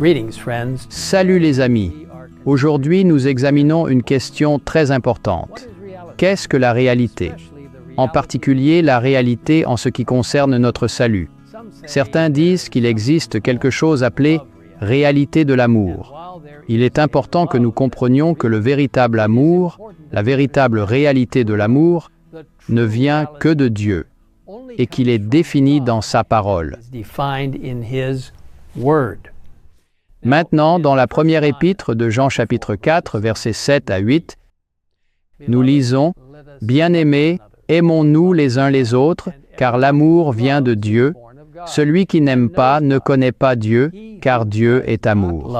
Greetings, friends. Salut les amis. Aujourd'hui, nous examinons une question très importante. Qu'est-ce que la réalité? En particulier, la réalité en ce qui concerne notre salut. Certains disent qu'il existe quelque chose appelé « réalité de l'amour ». Il est important que nous comprenions que le véritable amour, la véritable réalité de l'amour, ne vient que de Dieu et qu'il est défini dans sa parole. Maintenant, dans la première épître de Jean chapitre 4, versets 7 à 8, nous lisons « Bien-aimés, aimons-nous les uns les autres, car l'amour vient de Dieu. Celui qui n'aime pas ne connaît pas Dieu, car Dieu est amour. »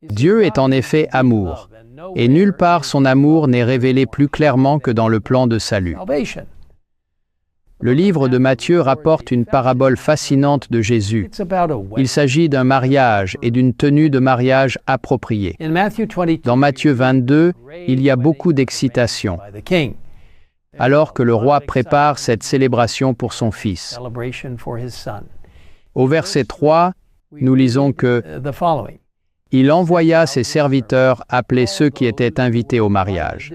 Dieu est en effet amour, et nulle part son amour n'est révélé plus clairement que dans le plan de salut. Le livre de Matthieu rapporte une parabole fascinante de Jésus. Il s'agit d'un mariage et d'une tenue de mariage appropriée. Dans Matthieu 22, il y a beaucoup d'excitation, alors que le roi prépare cette célébration pour son fils. Au verset 3, nous lisons que « Il envoya ses serviteurs appeler ceux qui étaient invités au mariage. »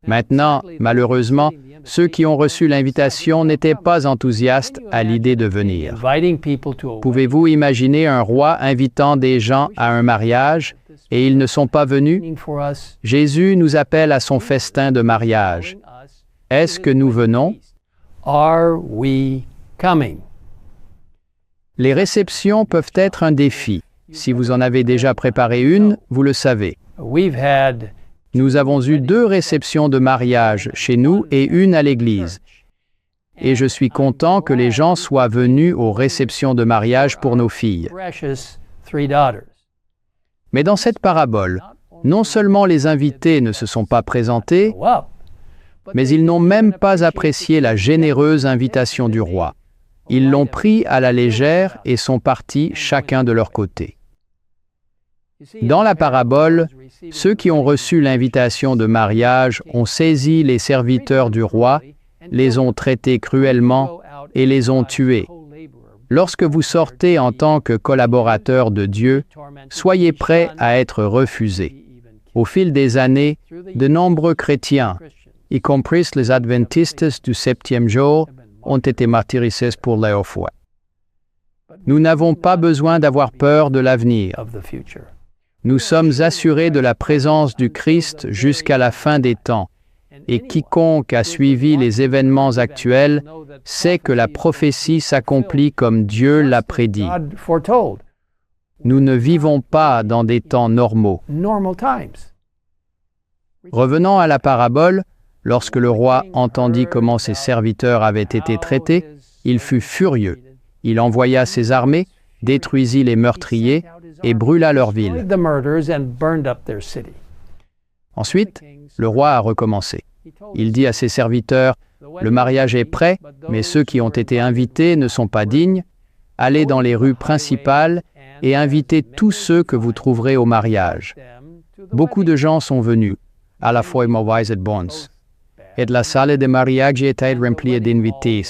Maintenant, malheureusement, ceux qui ont reçu l'invitation n'étaient pas enthousiastes à l'idée de venir. Pouvez-vous imaginer un roi invitant des gens à un mariage et ils ne sont pas venus? Jésus nous appelle à son festin de mariage. Est-ce que nous venons? Les réceptions peuvent être un défi. Si vous en avez déjà préparé une, vous le savez. Nous avons eu 2 réceptions de mariage chez nous et une à l'église. Et je suis content que les gens soient venus aux réceptions de mariage pour nos filles. Mais dans cette parabole, non seulement les invités ne se sont pas présentés, mais ils n'ont même pas apprécié la généreuse invitation du roi. Ils l'ont pris à la légère et sont partis chacun de leur côté. Dans la parabole, ceux qui ont reçu l'invitation de mariage ont saisi les serviteurs du roi, les ont traités cruellement et les ont tués. Lorsque vous sortez en tant que collaborateur de Dieu, soyez prêts à être refusés. Au fil des années, de nombreux chrétiens, y compris les adventistes du 7e jour, ont été martyrisés pour leur foi. Nous n'avons pas besoin d'avoir peur de l'avenir. Nous sommes assurés de la présence du Christ jusqu'à la fin des temps, et quiconque a suivi les événements actuels sait que la prophétie s'accomplit comme Dieu l'a prédit. Nous ne vivons pas dans des temps normaux. Revenons à la parabole, lorsque le roi entendit comment ses serviteurs avaient été traités, il fut furieux. Il envoya ses armées, détruisit les meurtriers et brûla leur ville. Ensuite, le roi a recommencé. Il dit à ses serviteurs, « Le mariage est prêt, mais ceux qui ont été invités ne sont pas dignes. Allez dans les rues principales et invitez tous ceux que vous trouverez au mariage. » Beaucoup de gens sont venus. À la fois mauvais et bons. Et la salle de mariage était remplie d'invités.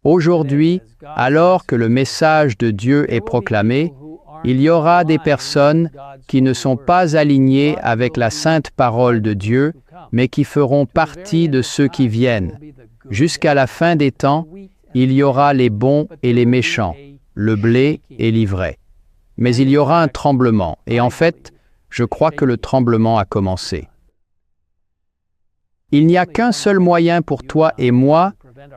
Aujourd'hui, alors que le message de Dieu est proclamé, il y aura des personnes qui ne sont pas alignées avec la sainte parole de Dieu, mais qui feront partie de ceux qui viennent. Jusqu'à la fin des temps, il y aura les bons et les méchants, le blé et l'ivraie. Mais il y aura un tremblement, et en fait, je crois que le tremblement a commencé. Il n'y a qu'un seul moyen pour toi et moi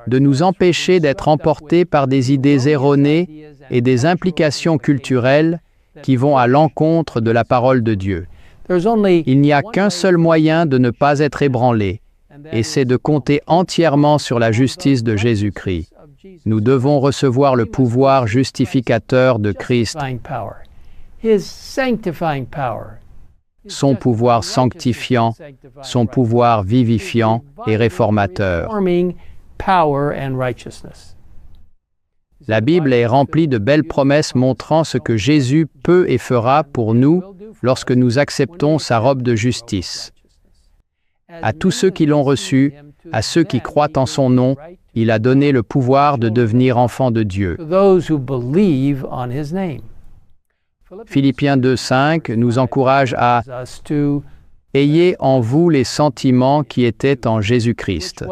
de nous empêcher d'être emportés par des idées erronées et des implications culturelles qui vont à l'encontre de la parole de Dieu. Il n'y a qu'un seul moyen de ne pas être ébranlé, et c'est de compter entièrement sur la justice de Jésus-Christ. Nous devons recevoir le pouvoir justificateur de Christ, son pouvoir sanctifiant, son pouvoir vivifiant et réformateur. La Bible est remplie de belles promesses montrant ce que Jésus peut et fera pour nous lorsque nous acceptons sa robe de justice. À tous ceux qui l'ont reçu, à ceux qui croient en son nom, il a donné le pouvoir de devenir enfants de Dieu. Philippiens 2:5 nous encourage à « Ayez en vous les sentiments qui étaient en Jésus-Christ ».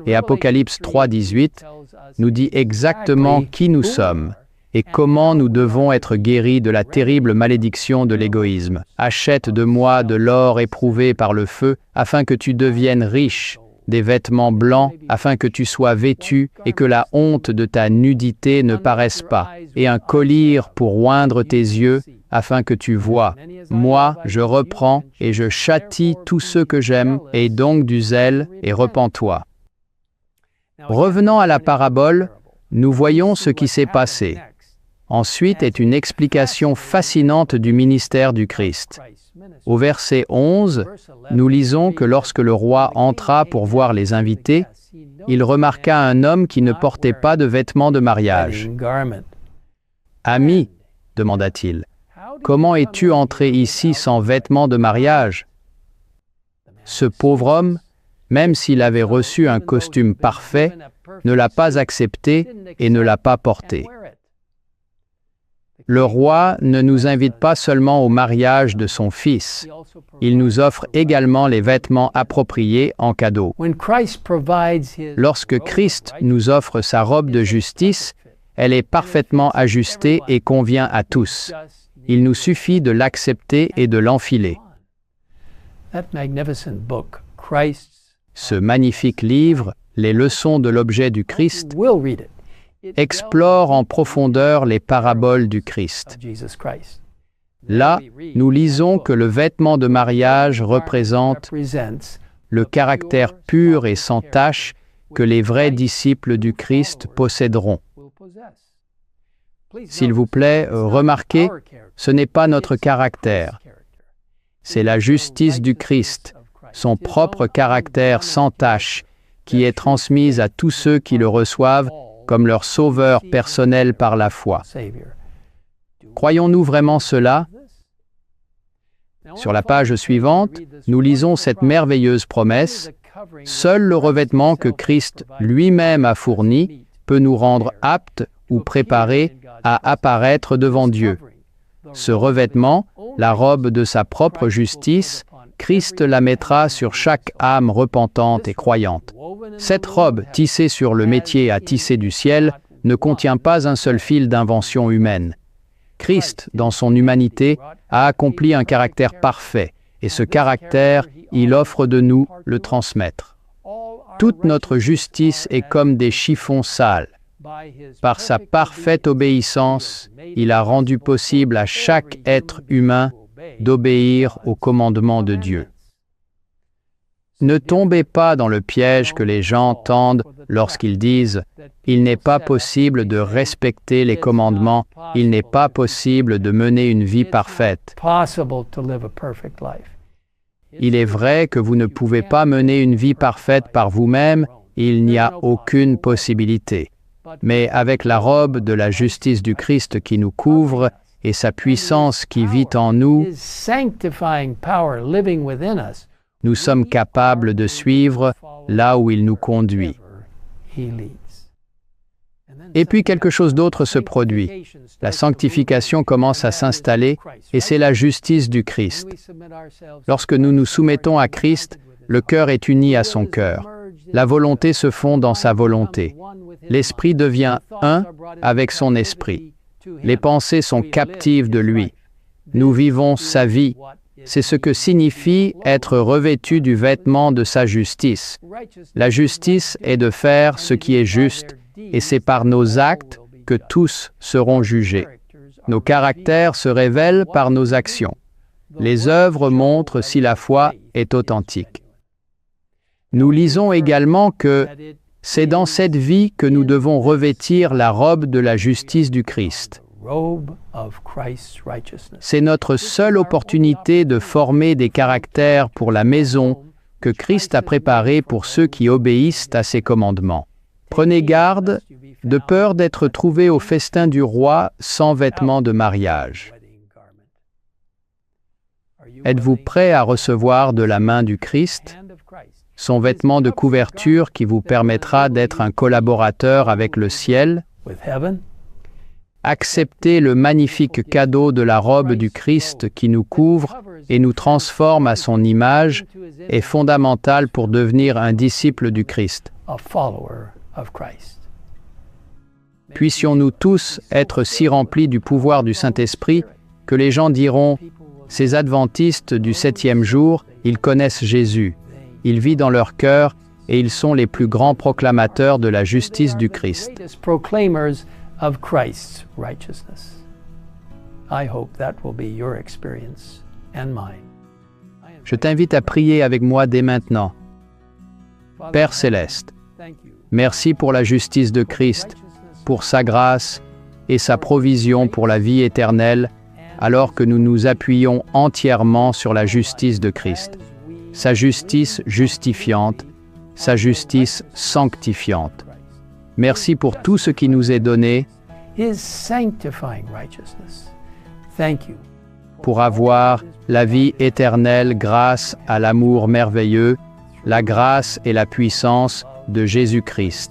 Et Apocalypse 3:18 nous dit exactement qui nous sommes et comment nous devons être guéris de la terrible malédiction de l'égoïsme. « Achète de moi de l'or éprouvé par le feu, afin que tu deviennes riche, des vêtements blancs, afin que tu sois vêtu et que la honte de ta nudité ne paraisse pas, et un collier pour oindre tes yeux, afin que tu vois. Moi, je reprends et je châtie tous ceux que j'aime, aie donc du zèle et repens-toi. » Revenant à la parabole, nous voyons ce qui s'est passé. Ensuite est une explication fascinante du ministère du Christ. Au verset 11, nous lisons que lorsque le roi entra pour voir les invités, il remarqua un homme qui ne portait pas de vêtements de mariage. « Ami, demanda-t-il, comment es-tu entré ici sans vêtements de mariage ?» Ce pauvre homme, même s'il avait reçu un costume parfait, ne l'a pas accepté et ne l'a pas porté. Le roi ne nous invite pas seulement au mariage de son fils, il nous offre également les vêtements appropriés en cadeau. Lorsque Christ nous offre sa robe de justice, elle est parfaitement ajustée et convient à tous. Il nous suffit de l'accepter et de l'enfiler. Ce magnifique livre, Les leçons de l'objet du Christ, explore en profondeur les paraboles du Christ. Là, nous lisons que le vêtement de mariage représente le caractère pur et sans tache que les vrais disciples du Christ posséderont. S'il vous plaît, remarquez, ce n'est pas notre caractère. C'est la justice du Christ, son propre caractère sans tache, qui est transmise à tous ceux qui le reçoivent comme leur sauveur personnel par la foi. Croyons-nous vraiment cela? Sur la page suivante, nous lisons cette merveilleuse promesse. Seul le revêtement que Christ lui-même a fourni peut nous rendre aptes ou préparés à apparaître devant Dieu. Ce revêtement, la robe de sa propre justice, Christ la mettra sur chaque âme repentante et croyante. Cette robe, tissée sur le métier à tisser du ciel, ne contient pas un seul fil d'invention humaine. Christ, dans son humanité, a accompli un caractère parfait, et ce caractère, il offre de nous le transmettre. Toute notre justice est comme des chiffons sales. Par sa parfaite obéissance, il a rendu possible à chaque être humain d'obéir aux commandements de Dieu. Ne tombez pas dans le piège que les gens tendent lorsqu'ils disent « Il n'est pas possible de respecter les commandements, il n'est pas possible de mener une vie parfaite. » Il est vrai que vous ne pouvez pas mener une vie parfaite par vous-même, il n'y a aucune possibilité. Mais avec la robe de la justice du Christ qui nous couvre et sa puissance qui vit en nous, nous sommes capables de suivre là où il nous conduit. Et puis quelque chose d'autre se produit. La sanctification commence à s'installer et c'est la justice du Christ. Lorsque nous nous soumettons à Christ, le cœur est uni à son cœur. La volonté se fond dans sa volonté. L'esprit devient un avec son esprit. Les pensées sont captives de lui. Nous vivons sa vie. C'est ce que signifie être revêtu du vêtement de sa justice. La justice est de faire ce qui est juste, et c'est par nos actes que tous seront jugés. Nos caractères se révèlent par nos actions. Les œuvres montrent si la foi est authentique. Nous lisons également que c'est dans cette vie que nous devons revêtir la robe de la justice du Christ. C'est notre seule opportunité de former des caractères pour la maison que Christ a préparée pour ceux qui obéissent à ses commandements. Prenez garde, de peur d'être trouvés au festin du roi sans vêtements de mariage. Êtes-vous prêt à recevoir de la main du Christ son vêtement de couverture qui vous permettra d'être un collaborateur avec le ciel? Accepter le magnifique cadeau de la robe du Christ qui nous couvre et nous transforme à son image est fondamental pour devenir un disciple du Christ. Puissions-nous tous être si remplis du pouvoir du Saint-Esprit que les gens diront « Ces adventistes du 7e jour, ils connaissent Jésus, il vit dans leur cœur et ils sont les plus grands proclamateurs de la justice du Christ. » Of Christ's righteousness. I hope that will be your experience and mine. Je t'invite à prier avec moi dès maintenant. Père céleste, merci pour la justice de Christ, pour sa grâce et sa provision pour la vie éternelle, alors que nous nous appuyons entièrement sur la justice de Christ, sa justice justifiante, sa justice sanctifiante. Merci pour tout ce qui nous est donné pour avoir la vie éternelle grâce à l'amour merveilleux, la grâce et la puissance de Jésus-Christ.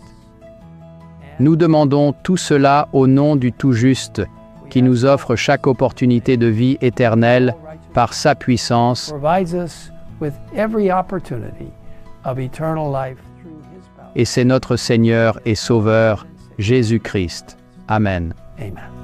Nous demandons tout cela au nom du Tout-Juste qui nous offre chaque opportunité de vie éternelle par sa puissance et c'est notre Seigneur et Sauveur, Jésus-Christ. Amen. Amen.